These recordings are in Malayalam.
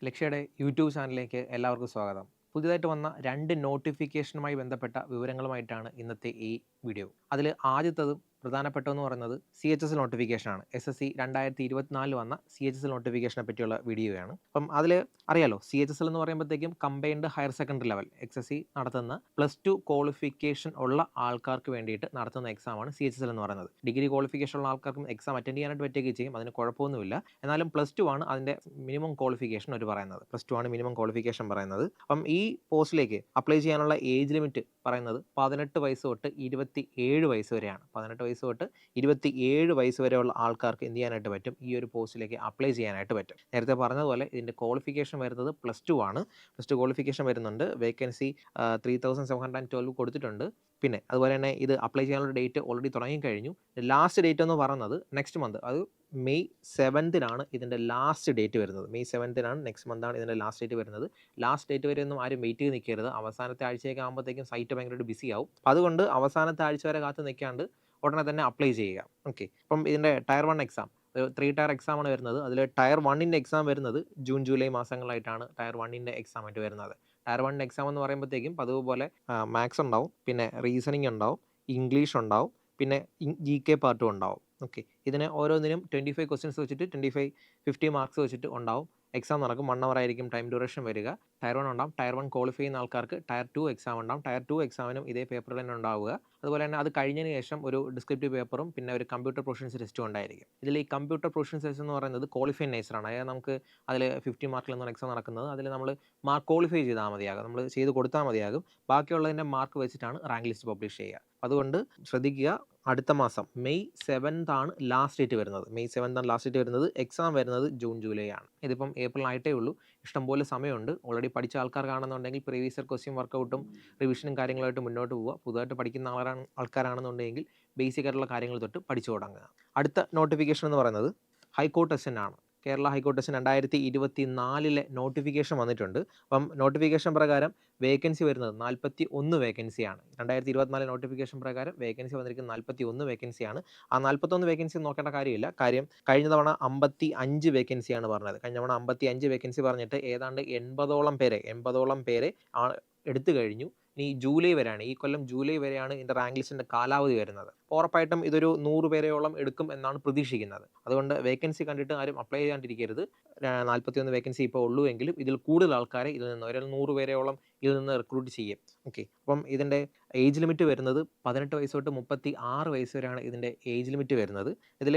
ലക്ഷ്യയുടെ യൂട്യൂബ് ചാനലിലേക്ക് എല്ലാവർക്കും സ്വാഗതം. പുതിയതായിട്ട് വന്ന 2 നോട്ടിഫിക്കേഷനുമായി ബന്ധപ്പെട്ട വിവരങ്ങളുമായിട്ടാണ് ഇന്നത്തെ ഈ വീഡിയോ. അതിൽ ആദ്യത്തേതും പ്രധാനപ്പെട്ടതെന്ന് പറയുന്നത് CHSL നോട്ടിഫിക്കേഷനാണ്. SSC 2024 വന്ന CHSL നോട്ടിഫിക്കേഷനെ പറ്റിയുള്ള വീഡിയോയാണ്. അപ്പം അതിൽ അറിയാലോ, CHSL എന്ന് പറയുമ്പോഴത്തേക്കും combined higher secondary level SSC നടത്തുന്ന +2 ക്വാളിഫിക്കേഷൻ ഉള്ള ആൾക്കാർക്ക് വേണ്ടിയിട്ട് നടത്തുന്ന എക്സാമാണ് CHSL എന്ന് പറയുന്നത്. ഡിഗ്രി ക്വാളിഫിക്കേഷൻ ഉള്ള ആൾക്കാർക്കും എക്സാം അറ്റൻഡ് ചെയ്യാനായിട്ട് പറ്റുകയും ചെയ്യും, അതിന് കുഴപ്പമൊന്നുമില്ല. എന്നാലും +2 ആണ് അതിൻ്റെ മിനിമം ക്വാളിഫിക്കേഷൻ അവർ പറയുന്നത്. +2 ആണ് മിനിമം ക്വാളിഫിക്കേഷൻ പറയുന്നത്. അപ്പം ഈ പോസ്റ്റിലേക്ക് അപ്ലൈ ചെയ്യാനുള്ള ഏജ് ലിമിറ്റ് പറയുന്നത് 18 വയസ്സ് തൊട്ട് 27 വയസ്സ് വരെയാണ്. 18 വയസ്സ് തൊട്ട് 27 വയസ്സ് വരെയുള്ള ആൾക്കാർക്ക് എന്ത് ചെയ്യാനായിട്ട് പറ്റും? ഈ ഒരു പോസ്റ്റിലേക്ക് അപ്ലൈ ചെയ്യാനായിട്ട് പറ്റും. നേരത്തെ പറഞ്ഞതുപോലെ ഇതിൻ്റെ ക്വാളിഫിക്കേഷൻ വരുന്നത് +2 ആണ്. +2 ക്വാളിഫിക്കേഷൻ വരുന്നുണ്ട്. വേക്കൻസി 3712 കൊടുത്തിട്ടുണ്ട്. പിന്നെ അതുപോലെ തന്നെ ഇത് അപ്ലൈ ചെയ്യാനുള്ള ഡേറ്റ് ഓൾറെഡി തുടങ്ങിക്കഴിഞ്ഞു. ലാസ്റ്റ് ഡേറ്റ് എന്ന് പറയുന്നത് നെക്സ്റ്റ് മന്ത്, അത് മെയ് 7 ഇതിൻ്റെ ലാസ്റ്റ് ഡേറ്റ് വരുന്നത്. മെയ് 7 നെക്സ്റ്റ് മന്താണ് ഇതിൻ്റെ ലാസ്റ്റ് ഡേറ്റ് വരുന്നത്. ലാസ്റ്റ് ഡേറ്റ് വരെ ഒന്നും ആരും വെയിറ്റ് ചെയ്ത് നിൽക്കരുത്. അവസാനത്തെ ആഴ്ചയൊക്കെ ആകുമ്പോഴത്തേക്കും സൈറ്റ് ഭയങ്കരമായിട്ട് ബിസി ആവും. അതുകൊണ്ട് അവസാനത്തെ ആഴ്ച വരെ കാത്ത് നിൽക്കാണ്ട് ഉടനെ തന്നെ അപ്ലൈ ചെയ്യുക. ഓക്കെ. അപ്പം ഇതിൻ്റെ ടയർ 1 എക്സാം 3 ടയർ എക്സാമാണ് വരുന്നത്. അതിൽ ടയർ 1ൻ്റെ എക്സാം വരുന്നത് ജൂൺ ജൂലൈ മാസങ്ങളായിട്ടാണ് ടയർ 1ൻ്റെ എക്സാം ആയിട്ട് വരുന്നത്. ടയർ 1 എക്സാം എന്ന് പറയുമ്പോഴത്തേക്കും അതുപോലെ മാത്സ് ഉണ്ടാവും, പിന്നെ റീസണിങ് ഉണ്ടാവും, ഇംഗ്ലീഷ് ഉണ്ടാവും, പിന്നെ GK പാർട്ടും ഉണ്ടാവും. ഓക്കെ. ഇതിന് ഓരോന്നിനും 25 ക്വസ്റ്റ്യൻസ് വെച്ചിട്ട് 50 മാർക്സ് വെച്ചിട്ട് ഉണ്ടാവും. എക്സാം നടക്കും. 1 അവർ ആയിരിക്കും ടൈം ഡ്യൂറേഷൻ വരിക. ടയർ 1 ഉണ്ടാവും. ടയർ 1 ക്വാളിഫൈ ചെയ്യുന്ന ആൾക്കാർക്ക് ടയർ 2 എക്സാം ഉണ്ടാവും. ടയർ 2 എക്സാമിനും ഇതേ പേപ്പറിൽ തന്നെ ഉണ്ടാവുക. അതുപോലെ തന്നെ അത് കഴിഞ്ഞതിന് ശേഷം ഒരു ഡിസ്ക്രിപ്റ്റീവ് പേപ്പറും പിന്നെ ഒരു കമ്പ്യൂട്ടർ പ്രൊഫഷൻസ് ടെസ്റ്റും ഉണ്ടായിരിക്കും. ഇതിൽ ഈ കമ്പ്യൂട്ടർ പ്രൊഫഷൻസ് ടെസ്റ്റ് എന്ന് പറയുന്നത് ക്വാളിഫൈഡ് നേച്ചറാണ്. അതായത് നമുക്ക് അതിൽ 50 മാർക്കിൽ നിന്നാണ് എക്സാം നടക്കുന്നത്. അതിൽ നമ്മൾ മാർക്ക് ക്വാളിഫൈ ചെയ്താൽ മതിയാകും, നമ്മൾ ചെയ്ത് കൊടുത്താൽ മതിയാകും. ബാക്കിയുള്ളതിൻ്റെ മാർക്ക് വെച്ചിട്ടാണ് റാങ്ക് ലിസ്റ്റ് പബ്ലിഷ് ചെയ്യുക. അതുകൊണ്ട് ശ്രദ്ധിക്കുക, അടുത്ത മാസം മെയ് 7 ലാസ്റ്റ് ഡേറ്റ് വരുന്നത്. മെയ് 7 ലാസ്റ്റ് ഡേറ്റ് വരുന്നത്. എക്സാം വരുന്നത് ജൂൺ ജൂലൈ ആണ്. ഇതിപ്പം ഏപ്രിൽ ആയിട്ടേ ഉള്ളൂ. ഇഷ്ടംപോലെ സമയമുണ്ട്. ഓൾറെഡി പഠിച്ച ആൾക്കാർക്കാണെന്നുണ്ടെങ്കിൽ പ്രീവിയസ് ഇയർ ക്വസ്റ്റ്യൻ വർക്കൗട്ടും റിവിഷനും കാര്യങ്ങളായിട്ട് മുന്നോട്ട് പോവുക. പുതുതായിട്ട് പഠിക്കുന്ന ആൾക്കാരാണെന്നുണ്ടെങ്കിൽ ബേസിക് ആയിട്ടുള്ള കാര്യങ്ങൾ തൊട്ട് പഠിച്ചു തുടങ്ങുക. അടുത്ത നോട്ടിഫിക്കേഷൻ എന്ന് പറയുന്നത് high court assistant. Kerala high court assistant 2024 notification വന്നിട്ടുണ്ട്. അപ്പം നോട്ടിഫിക്കേഷൻ പ്രകാരം വേക്കൻസി വരുന്നത് 41 വേക്കൻസിയാണ്. 2024 നോട്ടിഫിക്കേഷൻ പ്രകാരം വേക്കൻസി വന്നിരിക്കുന്നത് 41 വേക്കൻസിയാണ്. ആ 41 വേക്കൻസി നോക്കേണ്ട കാര്യമില്ല. കാര്യം കഴിഞ്ഞ തവണ 55 വേക്കൻസിയാണ് പറഞ്ഞത്. കഴിഞ്ഞ തവണ 55 വേക്കൻസി പറഞ്ഞിട്ട് ഏതാണ്ട് 80ഓളം പേരെ എടുത്തു കഴിഞ്ഞു. ഇനി ജൂലൈ വരെയാണ്, ഈ കൊല്ലം ജൂലൈ വരെയാണ് ഇതിൻ്റെ റാങ്ക് ലിസ്റ്റിൻ്റെ കാലാവധി വരുന്നത്. ഉറപ്പായിട്ടും ഇതൊരു 100 പേരെയോളം എടുക്കും എന്നാണ് പ്രതീക്ഷിക്കുന്നത്. അതുകൊണ്ട് വേക്കൻസി കണ്ടിട്ട് ആരും അപ്ലൈ ചെയ്യാണ്ടിരിക്കരുത്. 41 വേക്കൻസി ഇപ്പോൾ ഉള്ളൂ എങ്കിലും ഇതിൽ കൂടുതൽ ആൾക്കാരെ ഇതിൽ നിന്ന് ഒരു 100 പേരെയോളം ഇതിൽ നിന്ന് റിക്രൂട്ട് ചെയ്യും. ഓക്കെ. അപ്പം ഇതിൻ്റെ ഏജ് ലിമിറ്റ് വരുന്നത് 18 വയസ്സ് തൊട്ട് 36 വയസ്സ് വരെയാണ് ഇതിൻ്റെ ഏജ് ലിമിറ്റ് വരുന്നത്. ഇതിൽ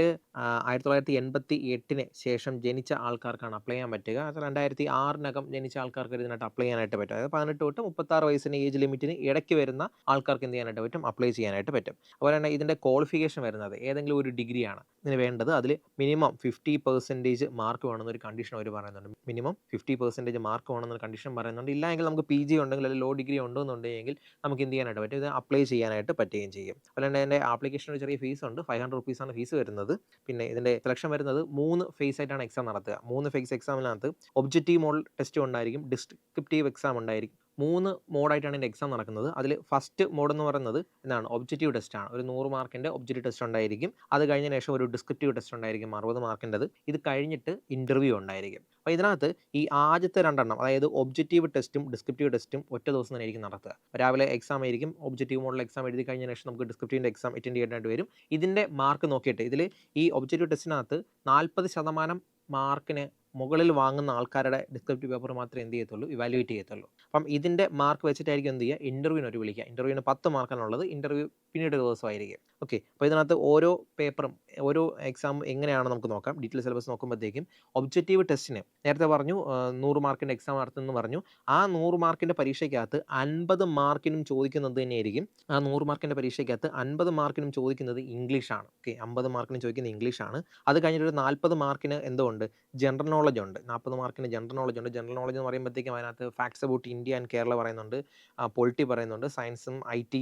1988 ശേഷം ജനിച്ച ആൾക്കാർക്കാണ് അപ്ലൈ ചെയ്യാൻ പറ്റുക. 2006 ജനിച്ച ആൾക്കാർക്ക് ഇതിനായിട്ട് അപ്ലൈ ചെയ്യാനായിട്ട് പറ്റും. അതായത് 18 തൊട്ട് 36 വയസ്സിന് ഏജ് ലിമിറ്റിന് ഇടയ്ക്ക് വരുന്ന ആൾക്കാർക്ക് എന്ത് ചെയ്യാനായിട്ട് പറ്റും? അപ്ലൈ ചെയ്യാനായിട്ട് പറ്റും. അതുപോലെ തന്നെ ഇതിൻ്റെ ക്വാളിഫിക്കേഷൻ വരുന്നത് ഏതെങ്കിലും ഒരു ഡിഗ്രിയാണ് ഇതിന് വേണ്ടത്. അതിൽ മിനിമം 50% മാർക്ക് വേണമെന്നൊരു കണ്ടീഷൻ അവർ പറയുന്നുണ്ട്. മിനിമം 50% മാർക്ക് വേണമെന്നൊരു കണ്ടീഷൻ പറയുന്നുണ്ട്. ഇല്ല എങ്കിൽ നമുക്ക് PG ഉണ്ടെങ്കിൽ അല്ലെങ്കിൽ ലോ ഡിഗ്രി ഉണ്ടെന്നുണ്ടെങ്കിൽ നമുക്ക് എന്ത് ചെയ്യാനായിട്ട് പറ്റും? ഇത് അപ്ലൈ ചെയ്യാനായിട്ട് പറ്റുകയും ചെയ്യും. അതുപോലെ തന്നെ ഇതിൻ്റെ ആപ്ലിക്കേഷൻ ഒരു ചെറിയ ഫീസ് ഉണ്ട്. 500 റുപ്പീസാണ് ഫീസ് വരുന്നത്. പിന്നെ ഇതിൻ്റെ സെലക്ഷൻ വരുന്നത് 3 ഫേസ് ആയിട്ടാണ് എക്സാം നടത്തുക. 3 ഫേസ് എക്സാമിനകത്ത് ഒബ്ജക്റ്റീവ് മോഡൽ ടെസ്റ്റ് ഉണ്ടായിരിക്കും, ഡിസ്ക്രിപ്റ്റീവ് എക്സാം ഉണ്ടായിരിക്കും. 3 മോഡായിട്ടാണ് ഇതിൻ്റെ എക്സാം നടക്കുന്നത്. അതിൽ ഫസ്റ്റ് മോഡ് എന്ന് പറയുന്നത് എന്താണ്? ഒബ്ജക്റ്റീവ് ടെസ്റ്റാണ്. ഒരു 100 മാർക്കിൻ്റെ ഒബ്ജക്റ്റീവ് ടെസ്റ്റ് ഉണ്ടായിരിക്കും. അത് കഴിഞ്ഞതിന് ശേഷം ഒരു ഡിസ്ക്രിപ്റ്റീവ് ടെസ്റ്റ് ഉണ്ടായിരിക്കും 60 മാർക്കിൻ്റെത്. ഇത് കഴിഞ്ഞിട്ട് ഇൻ്റർവ്യൂ ഉണ്ടായിരിക്കും. അപ്പോൾ ഇതിനകത്ത് ഈ ആദ്യത്തെ 2 അതായത് ഒബ്ജക്റ്റീവ് ടെസ്റ്റും ഡിസ്ക്രിപ്റ്റീവ് ടെസ്റ്റും ഒറ്റ ദിവസം തന്നെ ആയിരിക്കും നടത്തുക. രാവിലെ എക്സാം ആയിരിക്കും. ഒബ്ജക്റ്റീവ് മോഡൽ എക്സാം എഴുതി കഴിഞ്ഞതിന് ശേഷം നമുക്ക് ഡിസ്ക്രിപ്റ്റീവിൻ്റെ എക്സാം അറ്റൻഡ് ചെയ്യാനായിട്ട് വരും. ഇതിൻ്റെ മാർക്ക് നോക്കിയിട്ട് ഇതിൽ ഈ ഒബ്ജക്റ്റീവ് ടെസ്റ്റിനകത്ത് 40% മാർക്കിന് മുകളിൽ വാങ്ങുന്ന ആൾക്കാരുടെ ഡിസ്ക്രിപ്റ്റീവ് പേപ്പർ മാത്രമേ എന്ത് ചെയ്യത്തുള്ളൂ? ഇവാലുവേറ്റ് ചെയ്യത്തുള്ളൂ. അപ്പം ഇതിൻ്റെ മാർക്ക് വെച്ചിട്ടായിരിക്കും എന്ത് ചെയ്യുക? ഇൻ്റർവ്യൂവിന് ഒരു വിളിക്കുക. ഇൻ്റർവ്യൂവിന് 10 മാർക്കാണുള്ളത്. ഇൻ്റർവ്യൂ പിന്നീട് ഒരു ദിവസമായിരിക്കും. ഓക്കെ. അപ്പോൾ ഇതിനകത്ത് ഓരോ പേപ്പറും ഓരോ എക്സാം എങ്ങനെയാണ് നമുക്ക് നോക്കാം. ഡീറ്റെയിൽ സിലബസ് നോക്കുമ്പോഴത്തേക്കും ഒബ്ജക്റ്റീവ് ടെസ്റ്റിന് നേരത്തെ പറഞ്ഞു 100 മാർക്കിൻ്റെ എക്സാം നടത്തുമെന്ന് പറഞ്ഞു. ആ 100 മാർക്കിൻ്റെ പരീക്ഷയ്ക്കകത്ത് 50 മാർക്കിനും ചോദിക്കുന്നത് തന്നെയായിരിക്കും. ആ 100 മാർക്കിൻ്റെ പരീക്ഷയ്ക്കകത്ത് 50 മാർക്കിനും ചോദിക്കുന്നത് ഇംഗ്ലീഷാണ്. ഓക്കെ. 50 മാർക്കിനും ചോദിക്കുന്നത് ഇംഗ്ലീഷാണ്. അത് കഴിഞ്ഞിട്ട് ഒരു 40 മാർക്കിന് എന്തോ ഉണ്ട്? ജനറൽ നോളജ് ഉണ്ട്. 40 മാർക്കിന് ജനറൽ നോളജ് ഉണ്ട്. ജനറൽ നോളജ് എന്ന് പറയുമ്പോഴത്തേക്കും അതിനകത്ത് facts about India and Kerala പറയുന്നുണ്ട്, പൊളിറ്റി പറയുന്നുണ്ട്, സയൻസും IT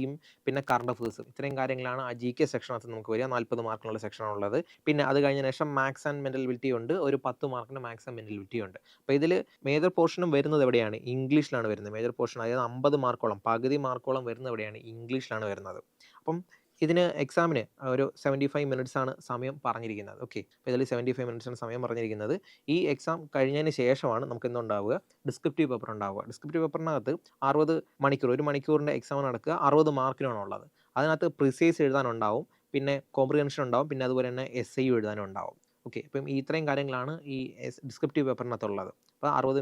പിന്നെ കറണ്ട് അഫേഴ്സും. ഇത്രയും കാര്യങ്ങളാണ് ആ GK സെക്ഷനകത്ത് നമുക്ക് വരിക. 40 മാർക്കിനുള്ള സെക്ഷനാണുള്ളത്. പിന്നെ അത് കഴിഞ്ഞതിന് ശേഷം മാത്സ് ആൻഡ് മെൻ്റലബിലിറ്റി ഉണ്ട്. ഒരു 10 മാർക്കിന് മാത്സ് ആൻഡ് മെൻ്റലബിലിറ്റി ഉണ്ട്. അപ്പോൾ ഇതിൽ മേജർ പോർഷനും വരുന്നത് എവിടെയാണ്? ഇംഗ്ലീഷിലാണ് വരുന്നത്. മേജർ പോർഷൻ അതായത് 50 മാർക്കോളം, പകുതി മാർക്കോളം വരുന്നത് എവിടെയാണ്? ഇംഗ്ലീഷിലാണ് വരുന്നത്. അപ്പം ഇതിന് എക്സാമിന് ഒരു 75 മിനിറ്റ്സ് ആണ് സമയം പറഞ്ഞിരിക്കുന്നത്. ഓക്കെ. അപ്പോൾ ഇതിൽ 75 മിനിറ്റ്സ് ആണ് സമയം പറഞ്ഞിരിക്കുന്നത്. ഈ എക്സാം കഴിഞ്ഞതിന് ശേഷമാണ് നമുക്ക് എന്തുണ്ടാവുക, ഡിസ്ക്രിപ്റ്റീവ് പേപ്പർ ഉണ്ടാവുക. ഡിസ്ക്രിപ്റ്റീവ് പേപ്പറിനകത്ത് 60 മണിക്കൂർ, 1 മണിക്കൂറിൻ്റെ എക്സാം നടക്കുക, 60 മാർക്കിനാണ് ഉള്ളത്. അതിനകത്ത് പ്രിസൈസ് എഴുതാനുണ്ടാവും, പിന്നെ കോംപ്രിഹെൻഷൻ ഉണ്ടാവും, പിന്നെ അതുപോലെ തന്നെ എസ്സേയും എഴുതാനും ഉണ്ടാവും. ഓക്കെ. അപ്പം ഈ ഇത്രയും കാര്യങ്ങളാണ് ഈ ഡിസ്ക്രിപ്റ്റീവ് പേപ്പറിനകത്തുള്ളത്. അപ്പോൾ 60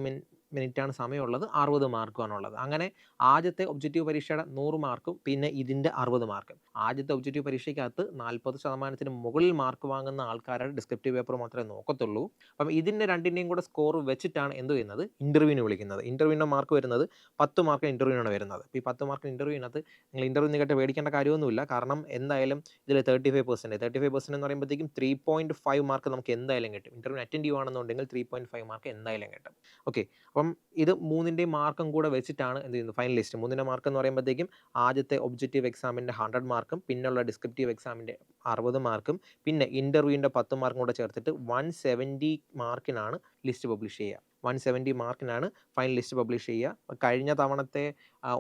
മിനിറ്റാണ് സമയമുള്ളത്, 60 മാർക്കുമാണുള്ളത്. അങ്ങനെ ആദ്യത്തെ ഒബ്ജക്റ്റീവ് പരീക്ഷയുടെ 100 മാർക്കും പിന്നെ ഇതിൻ്റെ 60 മാർക്കും. ആദ്യത്തെ ഒബ്ജക്റ്റീവ് പരീക്ഷയ്ക്കകത്ത് 40% മുകളിൽ മാർക്ക് വാങ്ങുന്ന ആൾക്കാരുടെ ഡിസ്ക്രിപ്റ്റീവ് പേപ്പർ മാത്രമേ നോക്കത്തുള്ളൂ. അപ്പം ഇതിൻ്റെ രണ്ടിൻ്റെയും കൂടെ സ്കോർ വെച്ചിട്ടാണ് എന്ത് ചെയ്യുന്നത്, ഇൻ്റർവ്യൂവിന് വിളിക്കുന്നത്. ഇൻ്റർവ്യൂവിൻ്റെ മാർക്ക് വരുന്നത് 10 മാർക്ക് ഇൻ്റർവ്യൂവിനാണ് വരുന്നത്. ഈ 10 മാർക്ക് ഇൻ്റർവ്യൂവിനകത്ത് നിങ്ങൾ ഇൻ്റർവ്യൂ കേട്ട് പേടിക്കേണ്ട കാര്യമൊന്നുമില്ല. കാരണം എന്തായാലും ഇതിൽ 35% എന്ന് പറയുമ്പോഴത്തേക്കും 3.5 മാർക്ക് നമുക്ക് എന്തായാലും കിട്ടും. ഇൻ്റർവ്യൂ അറ്റൻഡ് ചെയ്യുകയാണെന്നുണ്ടെങ്കിൽ 3.5 മാർക്ക് എന്തായാലും കിട്ടും. ഓക്കെ. അപ്പം ഇത് 3ൻ്റെയും മാർക്കും കൂടെ വെച്ചിട്ടാണ് എന്ത് ചെയ്യുന്നത്, ഫൈനൽ ലിസ്റ്റ്. 3ൻ്റെ മാർക്ക് എന്ന് പറയുമ്പോഴത്തേക്കും ആദ്യത്തെ ഒബ്ജക്റ്റീവ് എക്സാമിൻ്റെ 100 മാർക്കും പിന്നുള്ള ഡിസ്ക്രിപ്റ്റീവ് എക്സാമിൻ്റെ 60 മാർക്കും പിന്നെ ഇൻ്റർവ്യൂവിൻ്റെ 10 മാർക്കും കൂടെ ചേർത്തിട്ട് 170 മാർക്കിനാണ് ലിസ്റ്റ് പബ്ലിഷ് ചെയ്യുക. 170 മാർക്കിനാണ് ഫൈനൽ ലിസ്റ്റ് പബ്ലിഷ് ചെയ്യുക. കഴിഞ്ഞ തവണത്തെ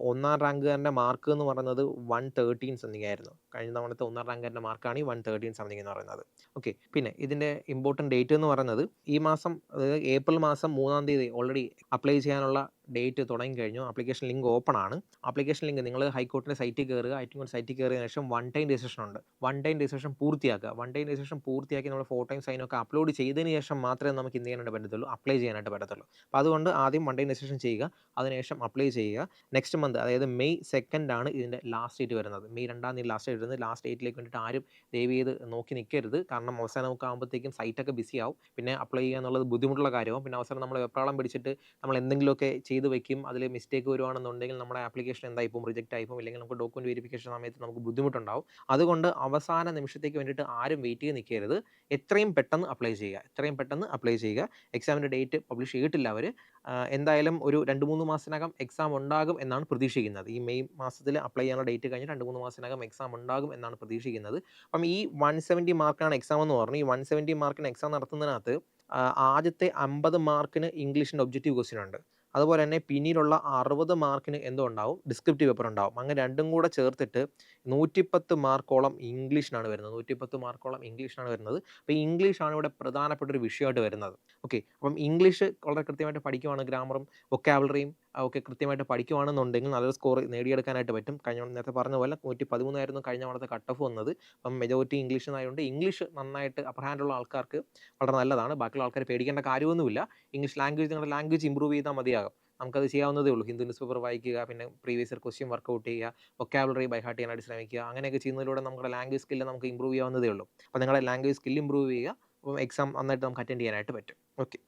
1ാം റാങ്കുകാരൻ്റെ മാർക്ക് എന്ന് പറയുന്നത് 113 സംതിങ് ആയിരുന്നു. കഴിഞ്ഞ തവണത്തെ 1ാം റാങ്കുകാരൻ്റെ മാർക്കാണ് ഈ 113 സംതിങ് എന്ന് പറയുന്നത്. ഓക്കെ. പിന്നെ ഇതിൻ്റെ ഇമ്പോർട്ടൻറ്റ് ഡേറ്റ് എന്ന് പറയുന്നത് ഈ മാസം, അതായത് ഏപ്രിൽ മാസം 3ാം തീയതി ഓൾറെഡി അപ്ലൈ ചെയ്യാനുള്ള ഡേറ്റ് തുടങ്ങിക്കഴിഞ്ഞു. ആപ്ലിക്കേഷൻ ലിങ്ക് ഓപ്പൺ ആണ്. ആപ്ലിക്കേഷൻ ലിങ്ക് നിങ്ങൾ ഹൈക്കോർട്ടിൻ്റെ സൈറ്റിൽ കയറുക. ഹൈക്കോടതി സൈറ്റിൽ കയറിയതിനു ശേഷം 1 ടൈം രജിസ്ട്രേഷൻ ഉണ്ട്. 1 ടൈം രജിസ്ട്രേഷൻ പൂർത്തിയാക്കുക. 1 ടൈം രജിസ്ട്രേഷൻ പൂർത്തിയാക്കി നമ്മൾ ഫോട്ടോയും സൈനും ഒക്കെ അപ്ലോഡ് ചെയ്തതിന് ശേഷം മാത്രമേ നമുക്ക് എന്ത് ചെയ്യാനായിട്ട് പറ്റത്തുള്ളൂ, അപ്ലൈ ചെയ്യാനായിട്ട് പറ്റത്തുള്ളൂ. അപ്പോൾ അതുകൊണ്ട് ആദ്യം 1 ടൈം രജിസ്ട്രേഷൻ ചെയ്യുക, അതിനുശേഷം അപ്ലൈ ചെയ്യുക. നെക്സ്റ്റ് മന്ത്, അതായത് മെയ് 2 ആണ് ഇതിൻ്റെ ലാസ്റ്റ് ഡേറ്റ് വരുന്നത്. മെയ് 2 തീയതി ലാസ്റ്റ് ഡേറ്റ് വരുന്നത്. ലാസ്റ്റ് ഡേറ്റിലേക്ക് വേണ്ടിയിട്ട് ആരും ദയവ് ചെയ്ത് നോക്കി നിൽക്കരുത്. കാരണം അവസാനം നമുക്ക് ആകുമ്പോഴത്തേക്കും സൈറ്റൊക്കെ ബിസി ആവും. പിന്നെ അപ്ലൈ ചെയ്യുക എന്നുള്ളത് ബുദ്ധിമുട്ടുള്ള കാര്യമാവും. പിന്നെ അവസാനം നമ്മൾ വെപ്രാളം പിടിച്ചിട്ട് നമ്മൾ എന്തെങ്കിലുമൊക്കെ ചെയ്ത് വെക്കും, അതിൽ മിസ്റ്റേക്ക് വരുവാണെന്നുണ്ടെങ്കിൽ നമ്മുടെ ആപ്ലിക്കേഷൻ എന്തായിപ്പോൾ റിജക്റ്റ് ആയിപ്പോൾ, ഇല്ലെങ്കിൽ നമുക്ക് ഡോക്യുമെൻറ്റ് വെരിഫിക്കേഷൻ സമയത്ത് നമുക്ക് ബുദ്ധിമുട്ടുണ്ടാവും. അതുകൊണ്ട് അവസാന നിമിഷത്തേക്ക് വേണ്ടിയിട്ട് ആരും വെയിറ്റ് ചെയ്ത് നിൽക്കരുത്. എത്രയും പെട്ടെന്ന് അപ്ലൈ ചെയ്യുക, എത്രയും പെട്ടെന്ന് അപ്ലൈ ചെയ്യുക. എക്സാമിൻ്റെ ഡേറ്റ് പബ്ലിഷ് ചെയ്തിട്ടില്ല അവർ. എന്തായാലും ഒരു 2-3 മാസത്തിനകം എക്സാം ഉണ്ടാകും എന്നാണ് പ്രതീക്ഷിക്കുന്നത്. ഈ മെയ് മാസത്തിൽ അപ്ലൈ ചെയ്യാനുള്ള ഡേറ്റ് കഴിഞ്ഞ് 2-3 മാസത്തിനകം എക്സാം ഉണ്ടാകും എന്നാണ് പ്രതീക്ഷിക്കുന്നത്. അപ്പം ഈ 170 മാർക്കാണ് എക്സാം എന്ന് പറഞ്ഞു. ഈ 170 മാർക്കിന് എക്സാം നടത്തുന്നതിനകത്ത് ആദ്യത്തെ 50 മാർക്കിന് ഇംഗ്ലീഷിൻ്റെ ഒബ്ജക്റ്റീവ് ക്വസ്റ്റ്യൻ ഉണ്ട്. അതുപോലെ തന്നെ പിന്നീടുള്ള 60 മാർക്കിന് എന്തോ ഉണ്ടാവും, ഡിസ്ക്രിപ്റ്റീവ് പേപ്പർ ഉണ്ടാവും. അങ്ങനെ രണ്ടും കൂടെ ചേർത്തിട്ട് 110 മാർക്കോളം ഇംഗ്ലീഷിനാണ് വരുന്നത്. 110 മാർക്കോളം ഇംഗ്ലീഷിനാണ് വരുന്നത്. അപ്പോൾ ഇംഗ്ലീഷാണ് ഇവിടെ പ്രധാനപ്പെട്ട ഒരു വിഷയമായിട്ട് വരുന്നത്. ഓക്കെ. അപ്പം ഇംഗ്ലീഷ് വളരെ കൃത്യമായിട്ട് പഠിക്കുവാണ്, ഗ്രാമറും വൊക്കാബുലറിയും ഒക്കെ കൃത്യമായിട്ട് പഠിക്കുവാണെന്നുണ്ടെങ്കിൽ നല്ലൊരു സ്കോർ നേടിയെടുക്കാനായിട്ട് പറ്റും. നേരത്തെ പറഞ്ഞ പോലെ 113 ആയിരുന്നു കഴിഞ്ഞ തവണത്തെ കട്ട് ഓഫ് വന്നത്. അപ്പം മെജോറിറ്റി ഇംഗ്ലീഷ് ആയതുകൊണ്ട് ഇംഗ്ലീഷ് നന്നായിട്ട് അപ്പർ ഹാൻഡുള്ള ആൾക്കാർക്ക് വളരെ നല്ലതാണ്. ബാക്കിയുള്ള ആൾക്കാർ പേടിക്കേണ്ട കാര്യമൊന്നുമില്ല. ഇംഗ്ലീഷ് ലാംഗ്വേജ്, നിങ്ങളുടെ ലാംഗ്വേജ് ഇമ്പ്രൂവ് ചെയ്താൽ മതിയാകും. നമുക്കത് ചെയ്യാവുന്നതേ ഉള്ളൂ. ഹിന്ദു ന്യൂസ് പേപ്പർ വായിക്കുക, പിന്നെ പ്രീവിയസ് ഇയർ ക്വസ്റ്റ്യൻ വർക്കൗട്ട് ചെയ്യുക, വൊക്കാബുലറി ബൈ ഹാർട്ട് ചെയ്യാനായിട്ട് ശ്രമിക്കുക. അങ്ങനെയൊക്കെ ചെയ്യുന്നതിലൂടെ നമ്മുടെ ലാംഗ്വേജ് സ്കില്ല് നമുക്ക് ഇമ്പ്രൂവ് ചെയ്യാവുന്നതേ ഉള്ളൂ. അപ്പോൾ നിങ്ങളുടെ ലാംഗ്വേജ് സ്കില്ല് ഇമ്പ്രൂവ് ചെയ്യുക. അപ്പം എക്സാം നന്നായിട്ട് നമുക്ക് അറ്റൻഡ് ചെയ്യാനായിട്ട് പറ്റും. ഓക്കെ.